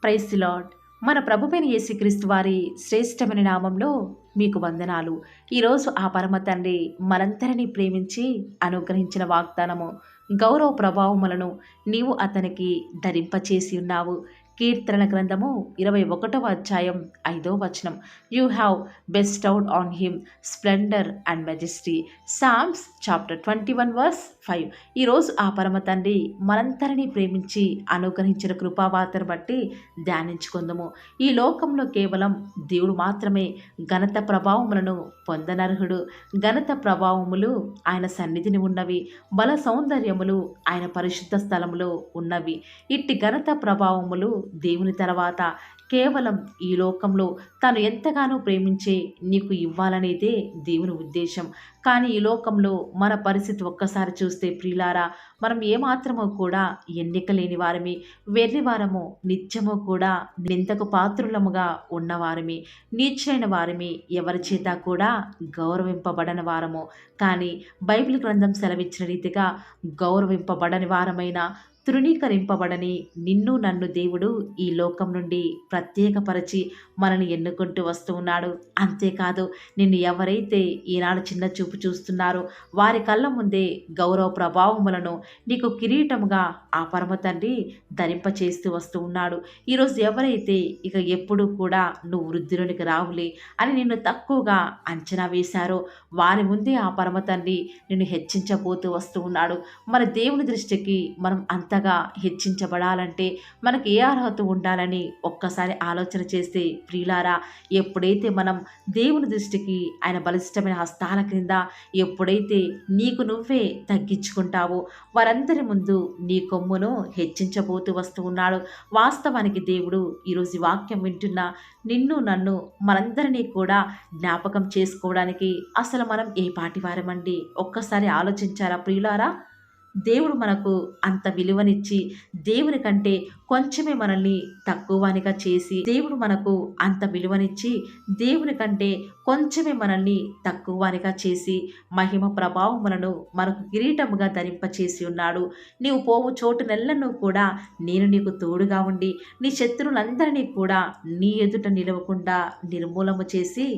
Praise the lord. మన ప్రభువైన యేసుక్రీస్తు వారి శ్రేష్టమైన నామంలో మీకు వందనాలు. ఈరోజు ఆ పరమ తండ్రి మనందరినీ ప్రేమించి అనుగ్రహించిన వాగ్దానము, గౌరవ ప్రభావములను నీవు అతనికి ధరింపచేసి ఉన్నావు. కీర్తనల గ్రంథము 21వ అధ్యాయం 5వ వచనం. You have bestowed on him splendour and majesty. Psalms chapter 21 verse 5. ఈరోజు ఆ పరమ తండ్రి మనందరినీ ప్రేమించి అనుగ్రహించిన కృపావార్తను బట్టి ధ్యానించుకుందాము. ఈ లోకంలో కేవలం దేవుడు మాత్రమే ఘనత ప్రభావములను పొందనర్హుడు. ఘనత ప్రభావములు ఆయన సన్నిధిని ఉన్నవి, బల సౌందర్యములు ఆయన పరిశుద్ధ స్థలములో ఉన్నవి. ఇట్టి ఘనత ప్రభావములు దేవుని తర్వాత కేవలం ఈ లోకంలో తాను ఎంతగానో ప్రేమించే నీకు ఇవ్వాలనేదే దేవుని ఉద్దేశం. కానీ ఈ లోకంలో మన పరిస్థితి ఒక్కసారి చూస్తే ప్రియులారా, మనం ఏమాత్రమో కూడా ఎన్నిక లేని వారమి, వెర్రివారము, నిత్యము కూడా నిందకు పాత్రులముగా ఉన్నవారమి, నీచైన వారమి, ఎవరి చేత కూడా గౌరవింపబడని వారము. కానీ బైబిల్ గ్రంథం సెలవిచ్చిన రీతిగా గౌరవింపబడని వారమైన, తృణీకరింపబడని నిన్ను నన్ను దేవుడు ఈ లోకం నుండి ప్రత్యేకపరిచి మనల్ని ఎన్నుకుంటూ వస్తూ ఉన్నాడు. అంతేకాదు, నిన్ను ఎవరైతే ఈనాడు చిన్న చూపు చూస్తున్నారో వారి కళ్ళ ముందే గౌరవ ప్రభావములను నీకు కిరీటముగా ఆ పరమ తండ్రి ధరింపచేస్తూ వస్తూ ఉన్నాడు. ఈరోజు ఎవరైతే ఇక ఎప్పుడూ కూడా నువ్వు వృద్ధిలోనికి రావులే అని నిన్ను తక్కువగా అంచనా వేశారో వారి ముందే ఆ పరమ తండ్రి నిన్ను హెచ్చించబోతూ వస్తూ ఉన్నాడు. మన దేవుని దృష్టికి మనం అంతగా హెచ్చించబడాలంటే మనకి ఏ అర్హత ఉండాలని ఒక్కసారి ఆలోచన చేస్తే ప్రియులారా, ఎప్పుడైతే మనం దేవుని దృష్టికి ఆయన బలిష్టమైన హస్తాల క్రింద ఎప్పుడైతే నీకు నువ్వే తగ్గించుకుంటావో వారందరి ముందు నీ కొమ్మును హెచ్చించబోతూ వస్తూ ఉన్నాడు. వాస్తవానికి దేవుడు ఈరోజు ఈ వాక్యం వింటున్న నిన్ను నన్ను మనందరినీ కూడా జ్ఞాపకం చేసుకోవడానికి అసలు మనం ఏ పాటివారమండి? ఒక్కసారి ఆలోచించారా ప్రియులారా? దేవుడు మనకు అంత విలువనిచ్చి దేవుని కంటే కొంచెమే మనల్ని తక్కువనిగా చేసి, దేవుడు మనకు అంత విలువనిచ్చి దేవుని కంటే కొంచెమే మనల్ని తక్కువనిగా చేసి మహిమ ప్రభావములను మనకు కిరీటముగా ధరింపచేసి ఉన్నాడు. నీవు పోవు చోటు నెల్లను కూడా నేను నీకు తోడుగా ఉండి నీ శత్రువులందరినీ కూడా నీ ఎదుట నిలవకుండా నిర్మూలము చేసి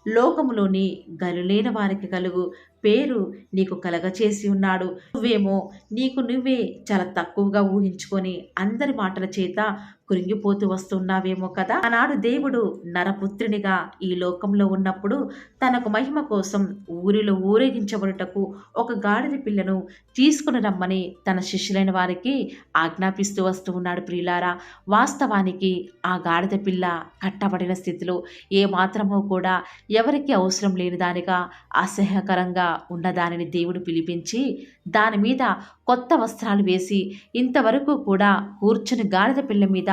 లోకములోని గనులేని వారికి కలుగు పేరు నీకు కలగచేసి ఉన్నాడు. నువ్వేమో నీకు నువ్వే చాలా తక్కువగా ఊహించుకొని అందరి మాటల చేత కృంగిపోతూ వస్తున్నావేమో కదా. ఆనాడు దేవుడు నరపుత్రునిగా ఈ లోకంలో ఉన్నప్పుడు తనకు మహిమ కోసం ఊరిలో ఊరేగించబడుటకు ఒక గాడిద పిల్లను తీసుకుని రమ్మని తన శిష్యులైన వారికి ఆజ్ఞాపిస్తూ వస్తూ ఉన్నాడు. ప్రియులారా, వాస్తవానికి ఆ గాడిద పిల్ల కట్టబడిన స్థితిలో ఏ మాత్రమో కూడా ఎవరికి అవసరం లేని దానిగా అసహ్యకరంగా ఉన్నదానిని దేవుడు పిలిపించి దాని మీద కొత్త వస్త్రాలు వేసి ఇంతవరకు కూడా కూర్చుని గాడిద పిల్ల మీద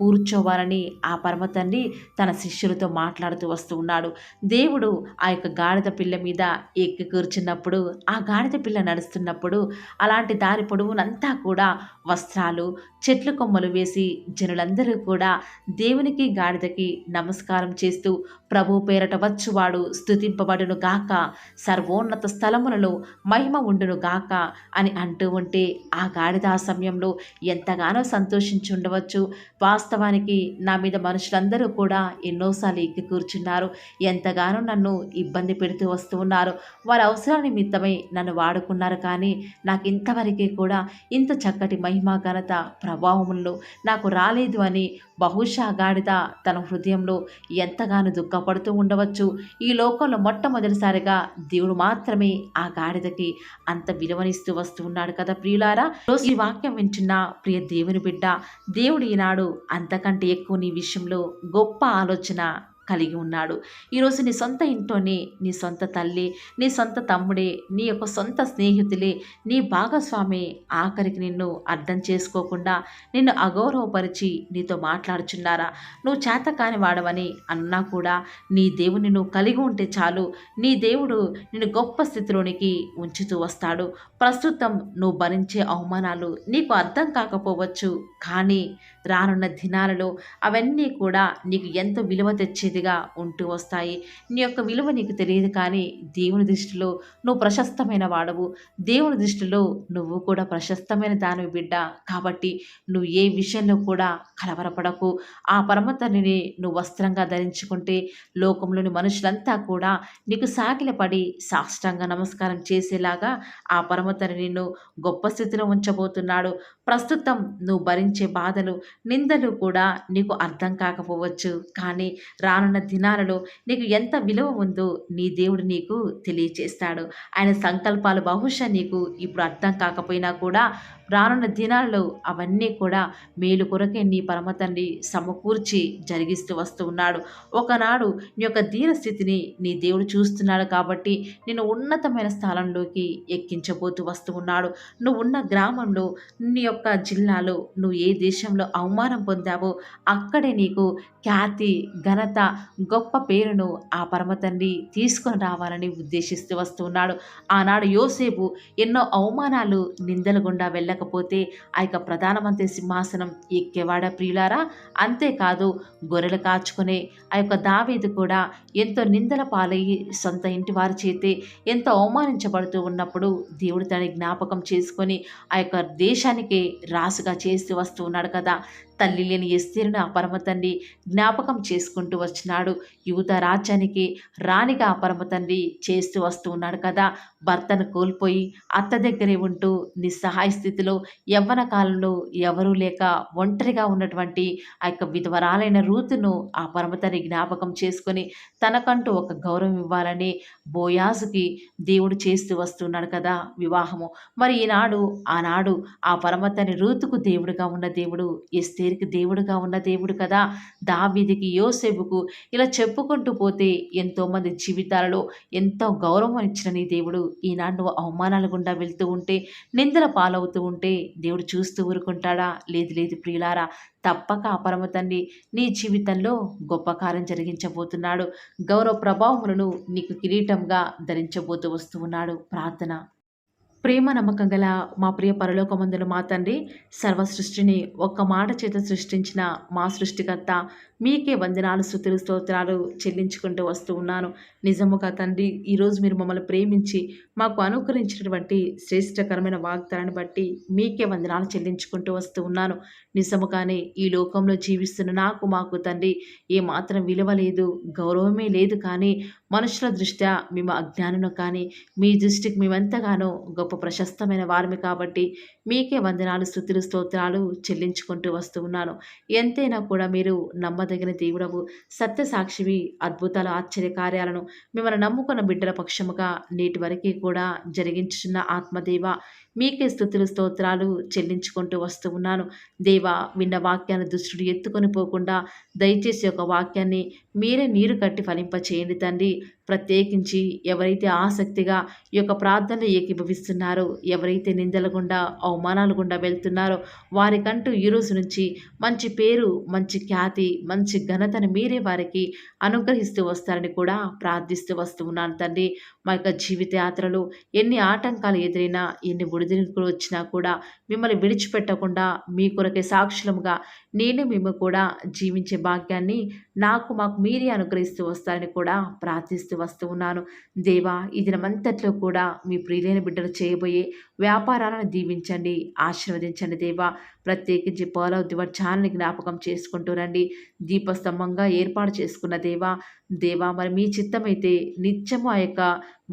కూర్చోవాలని ఆ పరమతండ్రి తన శిష్యులతో మాట్లాడుతూ వస్తూ ఉన్నాడు. దేవుడు ఆ యొక్క గాడిద పిల్ల మీద ఎక్కి కూర్చున్నప్పుడు, ఆ గాడిద పిల్ల నడుస్తున్నప్పుడు అలాంటి దారి పొడవునంతా కూడా వస్త్రాలు, చెట్ల కొమ్మలు వేసి జనులందరూ కూడా దేవునికి గాడిదకి నమస్కారం చేస్తూ ప్రభు పేరట వచ్చువాడు స్తుతింపబడును గాక, సర్వోన్నత స్థలములలో మహిమ ఉండును గాక అని అంటూ ఉంటే ఆ గాడిద ఆ సమయంలో ఎంతగానో సంతోషించి ఉండవచ్చు. వాస్తవానికి నా మీద మనుషులందరూ కూడా ఎన్నోసార్లు ఎక్కి కూర్చున్నారు, ఎంతగానో నన్ను ఇబ్బంది పెడుతూ వస్తూ ఉన్నారు, వారి అవసరాల నిమిత్తమై నన్ను వాడుకున్నారు, కానీ నాకు ఇంతవరకు కూడా ఇంత చక్కటి మహిమ ఘనత ప్రభావములు నాకు రాలేదు అని బహుశా గాడిద తన హృదయంలో ఎంతగానో దుఃఖపడుతూ ఉండవచ్చు. ఈ లోకంలో మొట్టమొదటిసారిగా దేవుడు మాత్రమే ఆ గాడిదకి అంత విలువనిస్తూ వస్తూ ఉన్నాడు కదా ప్రియులారా. ఈ వాక్యం వింటున్న ప్రియ దేవుని బిడ్డ, దేవుడు ఈనాడు అంతకంటే ఎక్కువ నీ విషయంలో గొప్ప ఆలోచన కలిగి ఉన్నాడు. ఈరోజు నీ సొంత ఇంట్లోనే నీ సొంత తల్లి, నీ సొంత తమ్ముడే, నీ యొక్క సొంత స్నేహితులే, నీ భాగస్వామి ఆఖరికి నిన్ను అర్థం చేసుకోకుండా నిన్ను అగౌరవపరిచి నీతో మాట్లాడుచున్నారా? నువ్వు చేత కాని వాడవని అన్నా కూడా నీ దేవుని నువ్వు కలిగి ఉంటే చాలు, నీ దేవుడు నిన్ను గొప్ప స్థితిలోనికి ఉంచుతూ వస్తాడు. ప్రస్తుతం నువ్వు భరించే అవమానాలు నీకు అర్థం కాకపోవచ్చు, కానీ రానున్న దినాలలో అవన్నీ కూడా నీకు ఎంతో విలువ తెచ్చేది చేతిగా ఉంటూ వస్తాయి. నీ యొక్క విలువ నీకు తెలియదు కానీ దేవుని దృష్టిలో నువ్వు ప్రశస్తమైన వాడవు. దేవుని దృష్టిలో నువ్వు కూడా ప్రశస్తమైన దానివి బిడ్డ. కాబట్టి నువ్వు ఏ విషయంలో కూడా కలవరపడకు. ఆ పరమ తండ్రిని నువ్వు వస్త్రంగా ధరించుకుంటే లోకంలోని మనుషులంతా కూడా నీకు సాగిలపడి సాష్టాంగ నమస్కారం చేసేలాగా ఆ పరమ తండ్రి నిన్ను గొప్ప స్థితిలో ఉంచబోతున్నాడు. ప్రస్తుతం నువ్వు భరించే బాధలు, నిందలు కూడా నీకు అర్థం కాకపోవచ్చు. కానీ రానున్న దినాలలో నీకు ఎంత విలువ ఉందో నీ దేవుడు నీకు తెలియచేస్తాడు. ఆయన సంకల్పాలు బహుశా నీకు ఇప్పుడు అర్థం కాకపోయినా కూడా రానున్న దినాల్లో అవన్నీ కూడా మేలు కొరకే నీ పరమ తండ్రి సమకూర్చి జరిగిస్తూ వస్తూ ఉన్నాడు. ఒకనాడు నీ యొక్క దీన స్థితిని నీ దేవుడు చూస్తున్నాడు కాబట్టి నిన్ను ఉన్నతమైన స్థానంలోకి ఎక్కించబోతూ వస్తూ ఉన్నాడు. నువ్వు ఉన్న గ్రామంలో, నీ యొక్క జిల్లాలో, నువ్వు ఏ దేశంలో అవమానం పొందావో అక్కడే నీకు ఖ్యాతి, ఘనత, గొప్ప పేరును ఆ పరమ తండ్రి తీసుకొని రావాలని ఉద్దేశిస్తూ వస్తూ ఉన్నాడు. ఆనాడు యోసేపు ఎన్నో అవమానాలు, నిందల గుండా వెళ్ళకపోతే ఆ యొక్క ప్రధానమంత్రి సింహాసనం ఎక్కేవాడా ప్రియులారా? అంతేకాదు, గొర్రెలు కాచుకునే ఆ యొక్క దావీదు కూడా ఎంతో నిందల పాలయ్యి సొంత ఇంటి వారి చేతే ఎంతో అవమానించబడుతూ ఉన్నప్పుడు దేవుడు తనని జ్ఞాపకం చేసుకొని ఆ యొక్క దేశానికి రాసుగా చేస్తూ వస్తూ ఉన్నాడు కదా. తల్లి లేని ఎస్తేరును ఆ పరమ తండ్రి జ్ఞాపకం చేసుకుంటూ వచ్చినాడు. యూదా రాజ్యానికి రాణిగా ఆ పరమ తండ్రి చేస్తూ వస్తూ ఉన్నాడు కదా. భర్తను కోల్పోయి అత్త దగ్గరే ఉంటూ నిస్సహాయ స్థితిలో యవ్వన కాలంలో ఎవరూ లేక ఒంటరిగా ఉన్నటువంటి ఆ యొక్క విధవరాలైన రూతును ఆ పరమ తండ్రి జ్ఞాపకం చేసుకొని తనకంటూ ఒక గౌరవం ఇవ్వాలని బోయాజుకి దేవుడు చేస్తూ వస్తున్నాడు కదా వివాహము. మరి ఆనాడు ఆ పరమ తండ్రి రూతుకు దేవుడుగా ఉన్న దేవుడు, ఎస్తేరుకి దేవుడుగా ఉన్న దేవుడు కదా. దావీదుకి, యోసేపుకు ఇలా చెప్పుకుంటూ పోతే ఎంతోమంది జీవితాలలో ఎంతో గౌరవం ఇచ్చిన నీ దేవుడు ఈనాడు నువ్వు అవమానాల గుండా వెళ్తూ ఉంటే, నిందల పాలవుతూ ఉంటే దేవుడు చూస్తూ ఊరుకుంటాడా? లేదు లేదు ప్రియులారా, తప్పక ఆ పరమ తండ్రి నీ జీవితంలో గొప్ప కార్యం జరిగించబోతున్నాడు. గౌరవ ప్రభావములను నీకు కిరీటంగా ధరించబోతూ వస్తూ ఉన్నాడు. ప్రార్థన. ప్రేమ నమ్మకం గల మా ప్రియ పరలోకమందున మా తండ్రి, సర్వ సృష్టిని ఒక్క మాట చేత సృష్టించిన మా సృష్టికర్త, మీకే వందనాలు, స్తుతులు, స్తోత్రాలు చెల్లించుకుంటూ వస్తూ ఉన్నాను. నిజముగా తండ్రి, ఈరోజు మీరు మమ్మల్ని ప్రేమించి మాకు అనుగ్రహించినటువంటి శ్రేష్టకరమైన వాగ్దానాన్ని బట్టి మీకే వందనాలు చెల్లించుకుంటూ వస్తూ ఉన్నాను. నిజముగానే ఈ లోకంలో జీవిస్తున్న మాకు తండ్రి ఏమాత్రం విలువ లేదు, గౌరవమే లేదు. కానీ మనుషుల దృష్ట్యా మేము అజ్ఞానులు, కానీ మీ దృష్టికి మేమెంతగానో గొప్ప ప్రశస్తమైన వారిమి కాబట్టి మీకే వందనాలు, స్తుతులు, స్తోత్రాలు చెల్లించుకుంటూ వస్తూ ఉన్నాను. ఎంతైనా కూడా మీరు నమ్మదగిన దేవుడవు, సత్య సాక్షివి. అద్భుతాలు, ఆశ్చర్య కార్యాలను మిమ్మల్ని నమ్ముకున్న బిడ్డల పక్షముగా నేటి వరకు కూడా జరిగించుచున్న ఆత్మదేవ, మీకే స్తుతులు, స్తోత్రాలు చెల్లించుకుంటూ వస్తూ ఉన్నాను. దేవా, విన్న వాక్యాన్ని దుష్టుడు ఎత్తుకొని పోకుండా దయచేసి ఒక వాక్యాన్ని మీరే నీరు కట్టి ఫలింపచేయండి తండ్రి. ప్రత్యేకించి ఎవరైతే ఆసక్తిగా ఈ యొక్క ప్రార్థనలు ఏకీభవిస్తున్నారో, ఎవరైతే నిందల గుండా, అవమానాల గుండా వెళ్తున్నారో, వారికంటూ ఈ రోజు నుంచి మంచి పేరు, మంచి ఖ్యాతి, మంచి ఘనతను మీరే వారికి అనుగ్రహిస్తూ వస్తారని కూడా ప్రార్థిస్తూ వస్తూ ఉన్నాను తండ్రి. మా యొక్క జీవిత యాత్రలో ఎన్ని ఆటంకాలు ఎదురైనా, ఎన్ని ఒడిదుడుకులు వచ్చినా కూడా మిమ్మల్ని విడిచిపెట్టకుండా మీ కొరకే సాక్షులముగా మేము కూడా జీవించే భాగ్యాన్ని మాకు మీరే అనుగ్రహిస్తూ వస్తారని కూడా ప్రార్థిస్తూ వస్తూ ఉన్నాను. దేవా, ఈ దినమంతట్లో కూడా మీ ప్రియులైన బిడ్డలు చేయబోయే వ్యాపారాలను దీవించండి, ఆశీర్వదించండి దేవా. ప్రత్యేకించి పౌలవ దివచాలని జ్ఞాపకం చేసుకుంటూ రండి. దీపస్తంభంగా ఏర్పాటు చేసుకున్న దేవా, మరి మీ చిత్తమైతే నిత్యము ఆ యొక్క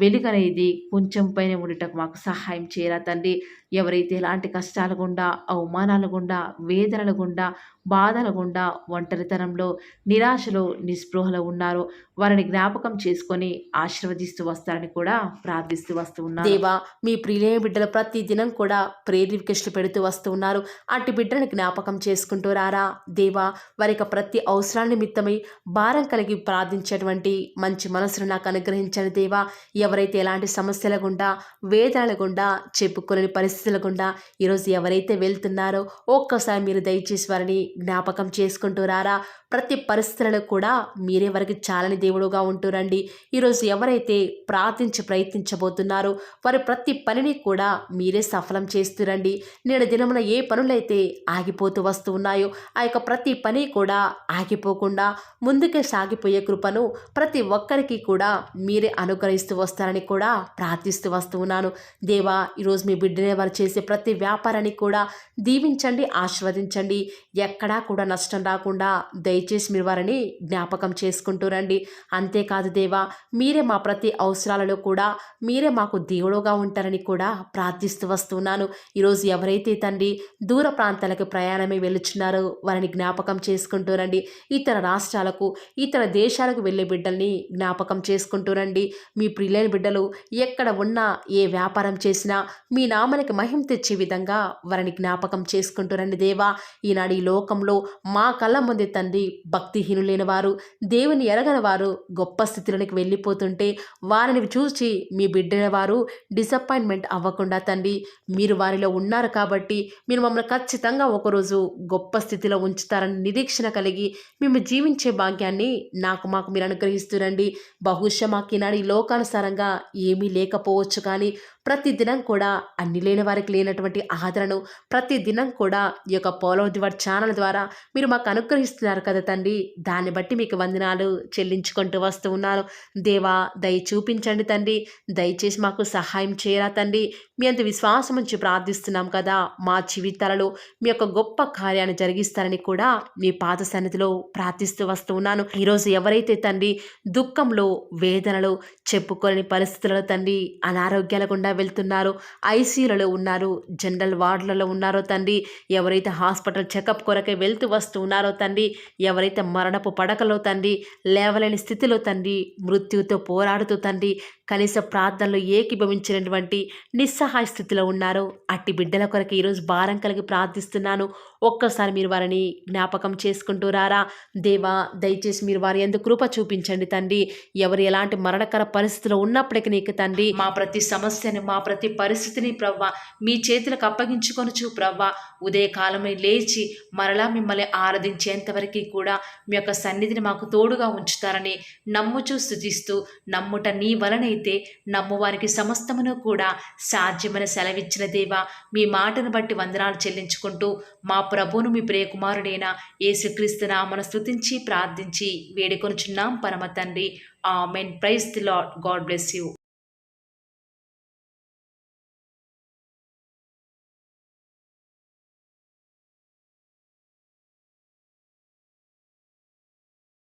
వెలుగనేది కొంచెం పైన ఉండటకు మాకు సహాయం చేయరా తండ్రి. ఎవరైతే ఎలాంటి కష్టాల గుండా, అవమానాల గుండా, వేదనల గుండా, బాధల గుండా, ఒంటరితనంలో, నిరాశలో, నిస్పృహలో ఉన్నారో వారిని జ్ఞాపకం చేసుకొని ఆశీర్వదిస్తూ వస్తారని కూడా ప్రార్థిస్తూ వస్తూ ఉన్నారు. దేవా, మీ ప్రియులైన బిడ్డలు ప్రతి దినం కూడా ప్రేయర్ రిక్వెస్ట్లు పెడుతూ వస్తూ ఉన్నారు. అటు బిడ్డలను జ్ఞాపకం చేసుకుంటూ రారా దేవా. వారి యొక్క ప్రతి అవసరాల నిమిత్తమై భారం కలిగి ప్రార్థించేటువంటి మంచి మనసును నాకు అనుగ్రహించండి దేవా. ఎవరైతే ఎలాంటి సమస్యల గుండా, వేదనల గుండా, చెప్పుకోలేని పరిస్థితుల గుండా ఈరోజు ఎవరైతే వెళ్తున్నారో ఒక్కసారి మీరు దయచేసి వారిని జ్ఞాపకం చేసుకుంటూ రారా. ప్రతి పరిస్థితులలో కూడా మీరే వరకు చాలని దేవుడుగా ఉంటూరండి. ఈరోజు ఎవరైతే ప్రార్థించి ప్రయత్నించబోతున్నారో వారి ప్రతి పనిని కూడా మీరే సఫలం చేస్తురండి. నేడు దినమున ఏ పనులైతే ఆగిపోతూ వస్తూ ఉన్నాయో ఆ యొక్క ప్రతి పని కూడా ఆగిపోకుండా ముందుకే సాగిపోయే కృపను ప్రతి ఒక్కరికి కూడా మీరే అనుగ్రహిస్తూ వస్తారని కూడా ప్రార్థిస్తూ వస్తూ ఉన్నాను. దేవా, ఈరోజు మీ బిడ్డనే వారు చేసే ప్రతి వ్యాపారాన్ని కూడా దీవించండి, ఆశీర్వదించండి. ఎక్కడా కూడా నష్టం రాకుండా దయచేసి మీరు వారిని జ్ఞాపకం చేసుకుంటూ రండి. అంతేకాదు దేవా, మీరే మా ప్రతి అవసరాలలో కూడా మీరే మాకు దేవుడుగా ఉంటారని కూడా ప్రార్థిస్తూ వస్తున్నాను. ఈరోజు ఎవరైతే తండ్రి దూర ప్రాంతాలకు ప్రయాణమే వెళ్ళుచున్నారో వారిని జ్ఞాపకం చేసుకుంటూ రండి. ఇతర రాష్ట్రాలకు ఇతర దేశాలకు వెళ్ళే బిడ్డల్ని జ్ఞాపకం చేసుకుంటూ రండి. మీ ప్రియులైన బిడ్డలు ఎక్కడ ఉన్నా ఏ వ్యాపారం చేసినా మీ నామానికి మహిమ తెచ్చే విధంగా వారిని జ్ఞాపకం చేసుకుంటూ రండి దేవా. ఈనాడు ఈ లోకంలో మా కళ్ళ ముందే తండ్రి భక్తిహీనులైన వారు, దేవుని ఎరగని వారు గొప్ప స్థితిలోనికి వెళ్ళిపోతుంటే వారిని చూసి మీ బిడ్డల వారు డిసప్పాయింట్మెంట్ అవ్వకుండా తండ్రి మీరు వారిలో ఉన్నారు కాబట్టి మీరు మమ్మల్ని ఖచ్చితంగా ఒకరోజు గొప్ప స్థితిలో ఉంచుతారని నిరీక్షణ కలిగి మేము జీవించే భాగ్యాన్ని మాకు మీరు అనుగ్రహిస్తురండి. బహుశా మాకు ఈనాడు ఈ లోకానుసారంగా ఏమీ లేకపోవచ్చు, కానీ ప్రతిదినం కూడా అన్ని లేని వారికి లేనటువంటి ఆదరణను ప్రతిదినం కూడా ఈ యొక్క పోలో దివర్ ఛానల్ ద్వారా మీరు మాకు అనుగ్రహిస్తున్నారు కదా తండ్రి. దాన్ని బట్టి మీకు వందనాలు చెల్లించుకుంటూ వస్తూ ఉన్నాను. దేవా, దయ చూపించండి తండ్రి. దయచేసి మాకు సహాయం చేయరా తండ్రి. మీ అంత విశ్వాసం ఉంచి ప్రార్థిస్తున్నాం కదా. మా జీవితాలలో మీ యొక్క గొప్ప కార్యాన్ని జరిగిస్తారని కూడా మీ పాద సన్నిధిలో ప్రార్థిస్తూ వస్తూ ఉన్నాను. ఈరోజు ఎవరైతే తండ్రి దుఃఖంలో, వేదనలో, చెప్పుకోలేని పరిస్థితులలో తండ్రి అనారోగ్యాల గుండా వెళ్తున్నారో, ఐసీయూలలో ఉన్నారు, జనరల్ వార్డులలో ఉన్నారో తండ్రి, ఎవరైతే హాస్పిటల్ చెకప్ కొరకే వెళ్తూ వస్తూ ఉన్నారో తండ్రి, ఎవరైతే మరణపు పడకలో తండ్రి లేవలేని స్థితిలో తండ్రి మృత్యువుతో పోరాడుతూ తండ్రి కనీస ప్రార్థనలు ఏకీభవించినటువంటి నిస్సహాయ స్థితిలో ఉన్నారో అట్టి బిడ్డల కొరకు ఈరోజు భారం కలిగి ప్రార్థిస్తున్నాను. ఒక్కసారి మీరు వారిని జ్ఞాపకం చేసుకుంటూ రారా దేవా. దయచేసి మీరు వారి యందు కృప చూపించండి తండ్రి. ఎవరు ఎలాంటి మరణకర పరిస్థితిలో ఉన్నప్పటికీ నీకు తండ్రి మా ప్రతి సమస్యను, మా ప్రతి పరిస్థితిని ప్రవ్వా మీ చేతులకు అప్పగించుకొనుచు ప్రవ్వా ఉదయకాలమే లేచి మరలా మిమ్మల్ని ఆరాధించేంతవరకు కూడా మీ యొక్క సన్నిధిని మాకు తోడుగా ఉంచుతారని నమ్ముచూ స్తుతిస్తూ, నమ్ముట నీ వలనైతే నమ్మువారికి సమస్తమును కూడా సాధ్యమని సెలవిచ్చిన దేవా, మీ మాటను బట్టి వందనాలు చెల్లించుకుంటూ మా ప్రభువును మీ ప్రియకుమారుడైన యేసుక్రీస్తు నామమున స్తుతించి ప్రార్థించి వేడుకొనుచున్నాం పరమ తండ్రి. Amen. Praise the lord. God bless you.